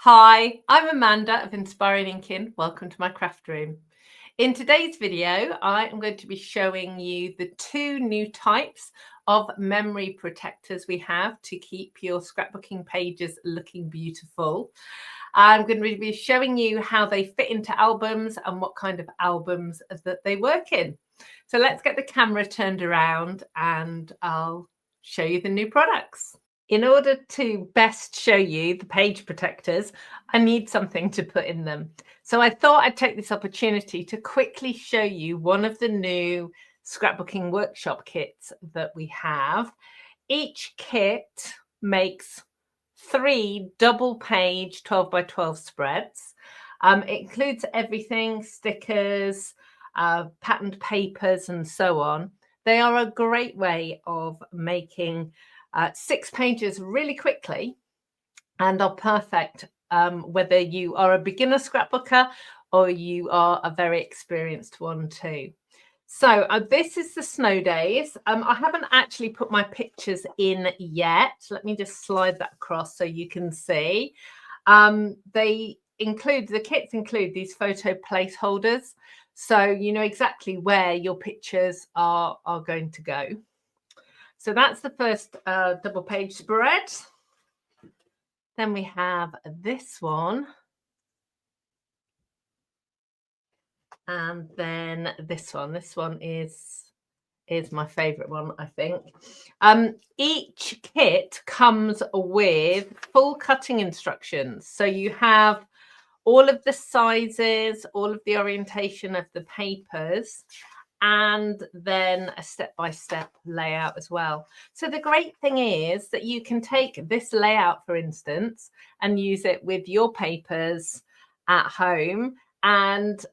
Hi, I'm Amanda of Inspiring Inkin. Welcome to my craft room. In today's video, I am going to be showing you the two new types of memory protectors we have to keep your scrapbooking pages looking beautiful. I'm going to be showing you how they fit into albums and what kind of albums that they work in. So let's get the camera turned around and I'll show you the new products. In order to best show you the page protectors, I need something to put in them. So I thought I'd take this opportunity to quickly show you one of the new scrapbooking workshop kits that we have. Each kit makes 3 double page 12 by 12 spreads. It includes everything, stickers, patterned papers, and so on. They are a great way of making 6 pages really quickly and are perfect whether you are a beginner scrapbooker or you are a very experienced one too. So this is the snow days. I haven't actually put my pictures in yet. Let me just slide that across so you can see. The kits include these photo placeholders, so you know exactly where your pictures are going to go. So that's the first double page spread. Then we have this one. And then this one. This one is my favorite one, I think. Each kit comes with full cutting instructions. So you have all of the sizes, all of the orientation of the papers, and then a step-by-step layout as well. So the great thing is that you can take this layout, for instance, and use it with your papers at home and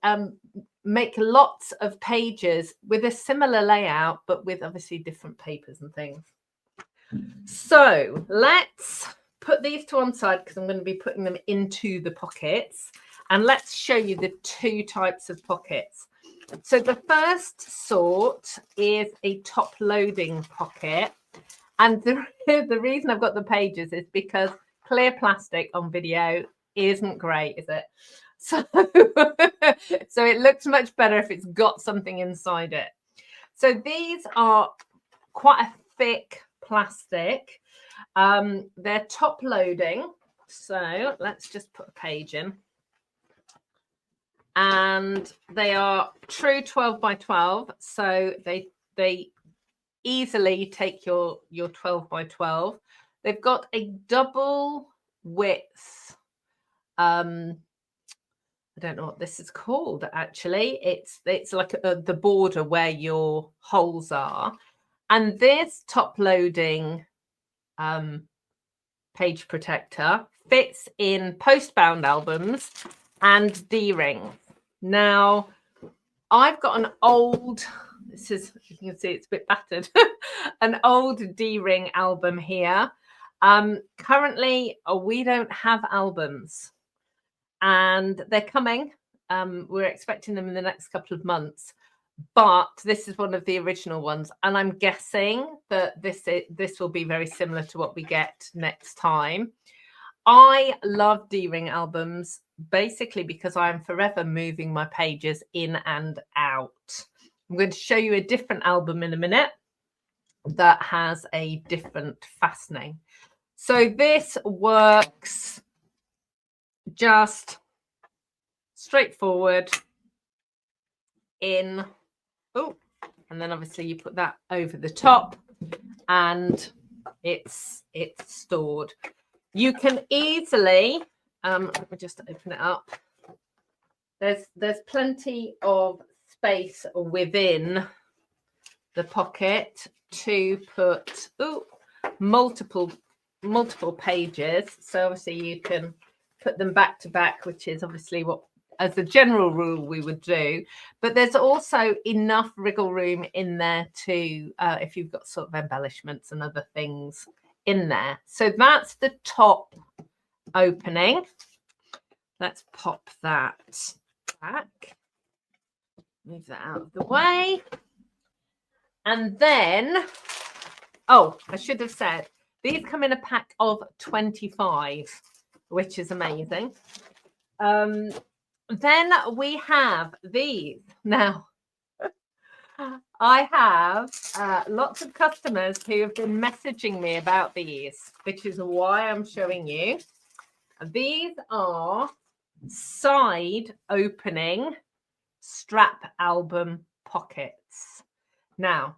make lots of pages with a similar layout, but with obviously different papers and things. So let's put these to one side because I'm going to be putting them into the pockets, and let's show you the two types of pockets. So the first sort is a top loading pocket, and the reason I've got the pages is because clear plastic on video isn't great, is it? So it looks much better if it's got something inside it. So these are quite a thick plastic. They're top loading. So let's just put a page in. And they are true 12 by 12, so they easily take your 12 by 12. They've got a double width. I don't know what this is called actually. It's like the border where your holes are, and this top loading page protector fits in post-bound albums and D-rings. Now, I've got an old, this is, you can see it's a bit battered, an old D-ring album here. Currently, we don't have albums, and they're coming. We're expecting them in the next couple of months, but this is one of the original ones, and I'm guessing that this will be very similar to what we get next time. I love D-ring albums basically because I am forever moving my pages in and out. I'm going to show you a different album in a minute that has a different fastening. So this works just straightforward in, and then obviously you put that over the top and it's stored. You can easily, let me just open it up. There's plenty of space within the pocket to put multiple pages. So obviously you can put them back to back, which is obviously what, as a general rule, we would do. But there's also enough wriggle room in there too, if you've got sort of embellishments and other things in there. So that's the top opening. Let's pop that back. Move that out of the way. And then, I should have said, these come in a pack of 25. which is amazing. Then we have these. Now, I have lots of customers who have been messaging me about these, which is why I'm showing you. These are side opening strap album pockets. Now,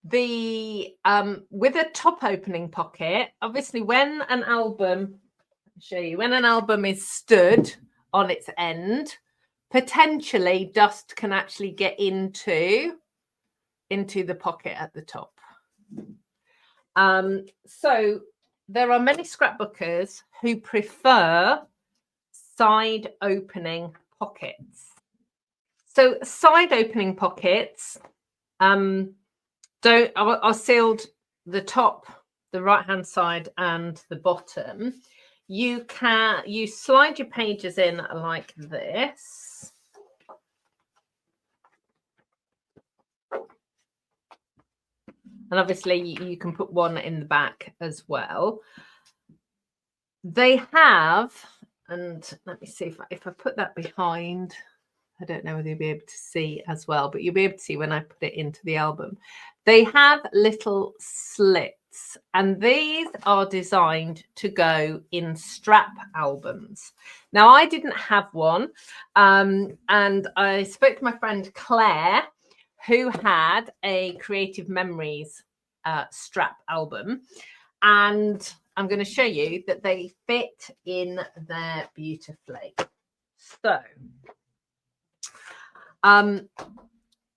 the with a top opening pocket, obviously when an album, I'll show you, when an album is stood on its end, potentially dust can actually get into the pocket at the top. So there are many scrapbookers who prefer side opening pockets. So side opening pockets are sealed the top, the right hand side and the bottom. You slide your pages in like this. And obviously you can put one in the back as well. They have, and let me see if I put that behind, I don't know whether you'll be able to see as well, but you'll be able to see when I put it into the album. They have little slits, and these are designed to go in strap albums. Now, I didn't have one, and I spoke to my friend Claire, who had a Creative Memories strap album, and I'm going to show you that they fit in there beautifully. So,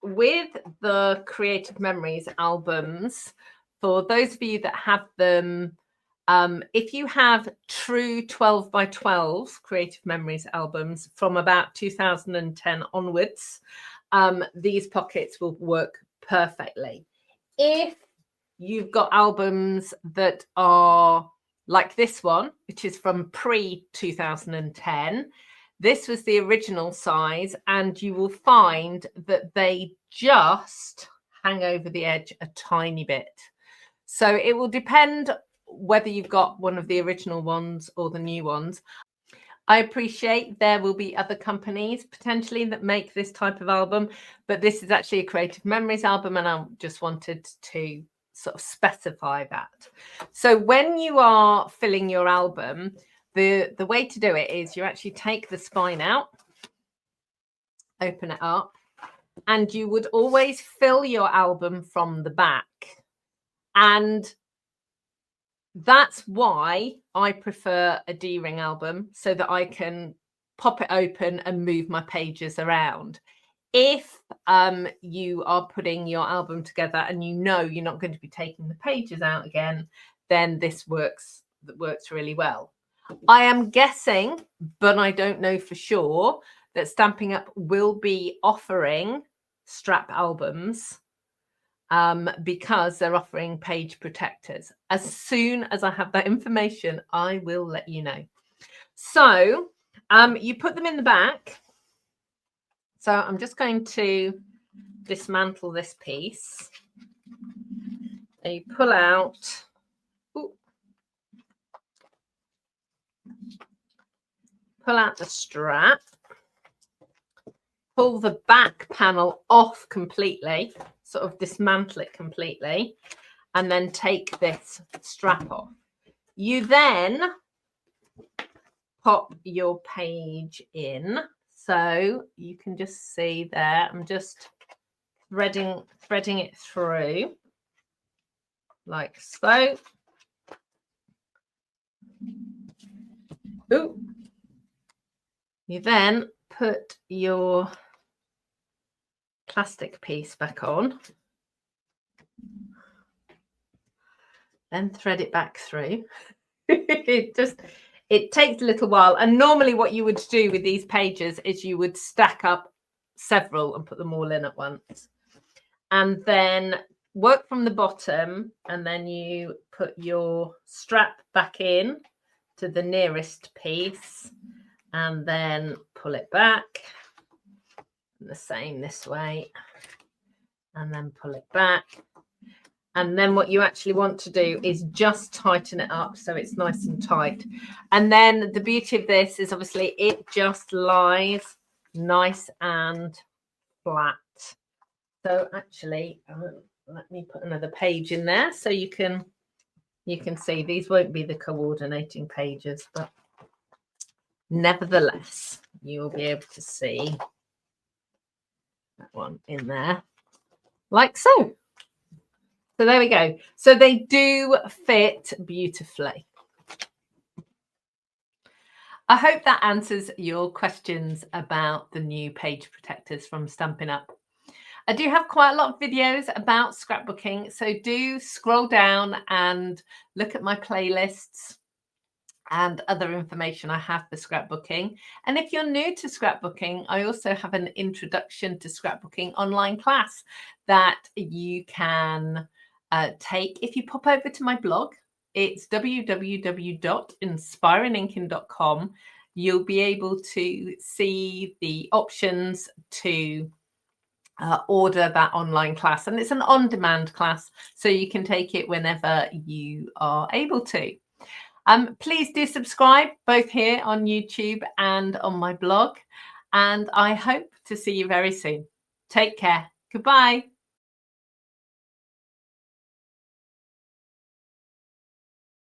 with the Creative Memories albums, for those of you that have them, if you have true 12 by 12 Creative Memories albums from about 2010 onwards, these pockets will work perfectly. If you've got albums that are like this one, which is from pre-2010, this was the original size, and you will find that they just hang over the edge a tiny bit. So it will depend whether you've got one of the original ones or the new ones. I appreciate there will be other companies potentially that make this type of album, but this is actually a Creative Memories album, and I just wanted to sort of specify that. So when you are filling your album, the way to do it is you actually take the spine out, open it up, and you would always fill your album from the back. And that's why I prefer a D-ring album, so that I can pop it open and move my pages around. If you are putting your album together and you know you're not going to be taking the pages out again, then this works really well. I am guessing, but I don't know for sure, that Stampin' Up will be offering strap albums because they're offering page protectors. As soon as I have that information, I will let you know. So you put them in the back. So I'm just going to dismantle this piece. And you pull out. Pull out the strap, pull the back panel off completely, sort of dismantle it completely, and then take this strap off. You then pop your page in. So you can just see there, I'm just threading it through like so. Ooh. You then put your plastic piece back on, then thread it back through. It takes a little while. And normally what you would do with these pages is you would stack up several and put them all in at once. And then work from the bottom, and then you put your strap back in to the nearest piece, and then pull it back. And the same this way, and then pull it back. And then what you actually want to do is just tighten it up so it's nice and tight. And then the beauty of this is obviously it just lies nice and flat. So actually, let me put another page in there so you can see these won't be the coordinating pages, but nevertheless, you will be able to see that one in there like so. So there we go. So they do fit beautifully. I hope that answers your questions about the new page protectors from Stampin' Up. I do have quite a lot of videos about scrapbooking, so do scroll down and look at my playlists and other information I have for scrapbooking. And if you're new to scrapbooking, I also have an introduction to scrapbooking online class that you can take if you pop over to my blog. It's www.inspiringinkin.com. You'll be able to see the options to order that online class, and it's an on-demand class, so you can take it whenever you are able to. Please do subscribe both here on YouTube and on my blog, and I hope to see you very soon. Take care. Goodbye.